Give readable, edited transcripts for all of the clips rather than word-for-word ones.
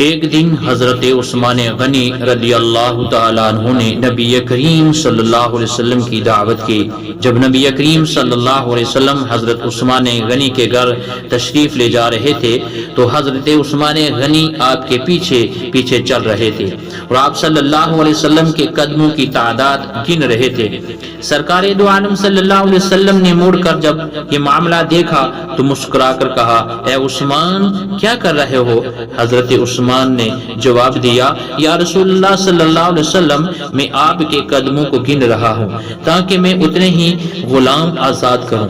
ایک دن حضرت عثمان غنی رضی اللہ تعالیٰ عنہ نے نبی کریم صلی اللہ علیہ وسلم کی دعوت کی۔ جب نبی کریم صلی اللہ علیہ وسلم حضرت عثمان غنی کے گھر تشریف لے جا رہے تھے تو حضرت عثمان غنی آپ کے پیچھے پیچھے چل رہے تھے اور آپ صلی اللہ علیہ وسلم کے قدموں کی تعداد گن رہے تھے۔ سرکار دو عالم صلی اللہ علیہ وسلم نے مڑ کر جب یہ معاملہ دیکھا تو مسکرا کر کہا، اے عثمان کیا کر رہے ہو؟ حضرت عثمان نے جواب دیا، یا رسول اللہ صلی اللہ علیہ وسلم میں آپ کے قدموں کو گن رہا ہوں تاکہ میں اتنے ہی غلام آزاد کروں۔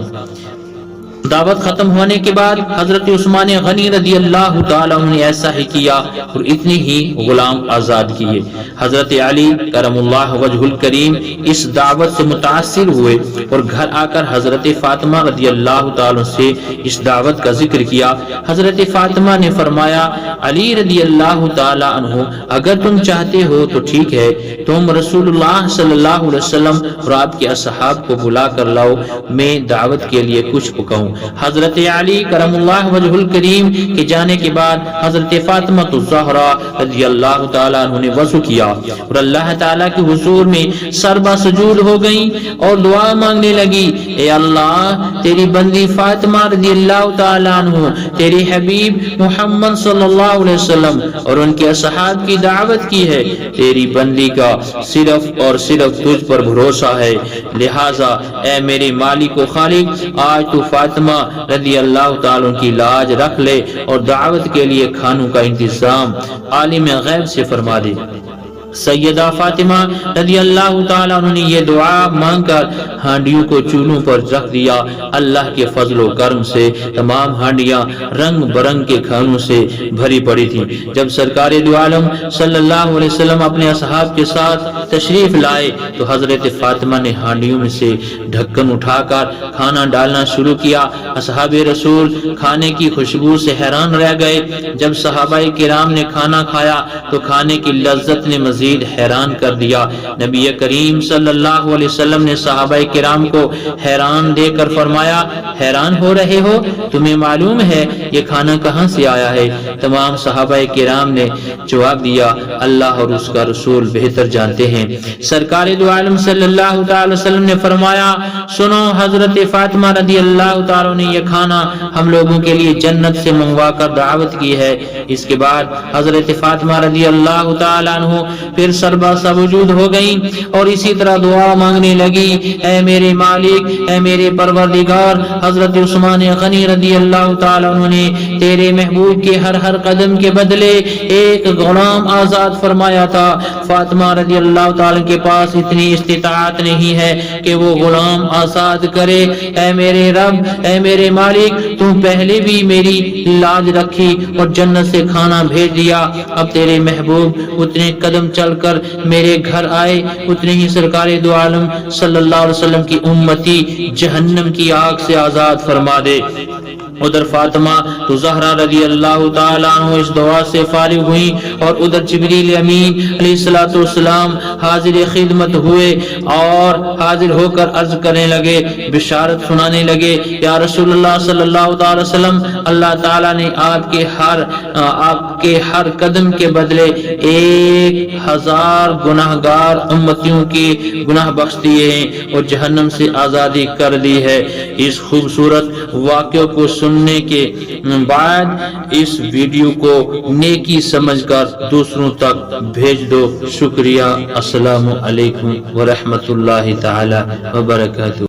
دعوت ختم ہونے کے بعد حضرت عثمان غنی رضی اللہ تعالیٰ عنہ نے ایسا ہی کیا اور اتنے ہی غلام آزاد کیے۔ حضرت علی کرم اللہ وجہ الکریم اس دعوت سے متاثر ہوئے اور گھر آ کر حضرت فاطمہ رضی اللہ تعالیٰ سے اس دعوت کا ذکر کیا۔ حضرت فاطمہ نے فرمایا، علی رضی اللہ تعالیٰ عنہ اگر تم چاہتے ہو تو ٹھیک ہے، تم رسول اللہ صلی اللہ علیہ وسلم اور آپ کے اصحاب کو بلا کر لاؤ، میں دعوت کے لیے کچھ پکاؤں۔ حضرت علی کرم اللہ وجہ الکریم کے جانے کے بعد حضرت فاطمہ الزہرا رضی اللہ تعالیٰ عنہ نے وضو کیا اور اللہ تعالیٰ کے حضور میں سربا سجود ہو گئیں اور دعا مانگنے لگی، اے اللہ تیری بندی فاطمہ رضی اللہ تعالیٰ عنہ تیری حبیب محمد صلی اللہ علیہ وسلم اور ان کے اصحاب کی دعوت کی ہے، تیری بندی کا صرف اور صرف تجھ پر بھروسہ ہے، لہٰذا اے میرے مالک و خالق آج تو فاطمہ رضی اللہ تعالیٰ کی لاج رکھ لے اور دعوت کے لیے کھانوں کا انتظام عالم غیب سے فرما دے۔ سیدہ فاطمہ رضی اللہ تعالیٰ عنہ نے یہ دعا مانگ کر ہانڈیوں کو چولہوں پر رکھ دیا۔ اللہ کے فضل و کرم سے تمام ہانڈیاں رنگ برنگ کے کھانوں سے بھری پڑی تھی۔ جب سرکار دو عالم صلی اللہ علیہ وسلم اپنے اصحاب کے ساتھ تشریف لائے تو حضرت فاطمہ نے ہانڈیوں میں سے ڈھکن اٹھا کر کھانا ڈالنا شروع کیا۔ اصحاب رسول کھانے کی خوشبو سے حیران رہ گئے۔ جب صحابہ کرام نے کھانا کھایا تو کھانے کی لذت نے مزید حیران کر دیا۔ نبی کریم صلی اللہ علیہ وسلم نے صحابہ کرام کو حیران دے کر فرمایا، حیران ہو رہے ہو؟ تمہیں معلوم ہے یہ کھانا کہاں سے آیا ہے؟ تمام صحابہ کرام نے جواب دیا، اللہ اور اس کا رسول بہتر جانتے ہیں۔ سرکار دو عالم صلی اللہ تعالی وسلم نے فرمایا، سنو حضرت فاطمہ رضی اللہ تعالی نے یہ کھانا ہم لوگوں کے لیے جنت سے منگوا کر دعوت کی ہے۔ اس کے بعد حضرت فاطمہ رضی اللہ تعالی عنہ پھر سربا سوجود ہو گئیں اور اسی طرح دعا مانگنے لگی، اے میرے مالک، اے میرے پروردگار، حضرت عثمان غنی رضی اللہ تعالی عنہ نے تیرے محبوب کے ہر قدم کے بدلے ایک غلام آزاد فرمایا تھا۔ فاطمہ رضی اللہ تعالی کے پاس اتنی استطاعت نہیں ہے کہ وہ غلام آزاد کرے۔ اے میرے رب، اے میرے مالک، تو پہلے بھی میری لاج رکھی اور جنت سے کھانا بھیج دیا، اب تیرے محبوب اتنے قدم چل کر میرے گھر آئے، اتنے ہی سرکار دو عالم صلی اللہ علیہ وسلم کی امتی جہنم کی آگ سے آزاد فرما دے۔ ادھر فاطمہ تو زہرا رضی اللہ تعالیٰ عنہ اس دعا سے فارغ ہوئی اور ادھر جبریل امین علیہ الصلوۃ والسلام حاضر خدمت ہوئے اور حاضر ہو کر عرض کرنے لگے، بشارت سنانے لگے، یا رسول اللہ صلی اللہ تعالی وسلم، اللہ تعالیٰ نے آپ کے ہر قدم کے بدلے 1000 گناہگار امتیوں کے گناہ بخش دیے ہیں اور جہنم سے آزادی کر دی ہے۔ اس خوبصورت واقعے کو سننے کے بعد اس ویڈیو کو نیکی سمجھ کر دوسروں تک بھیج دو۔ شکریہ۔ السلام علیکم ورحمۃ اللہ تعالی وبرکاتہ۔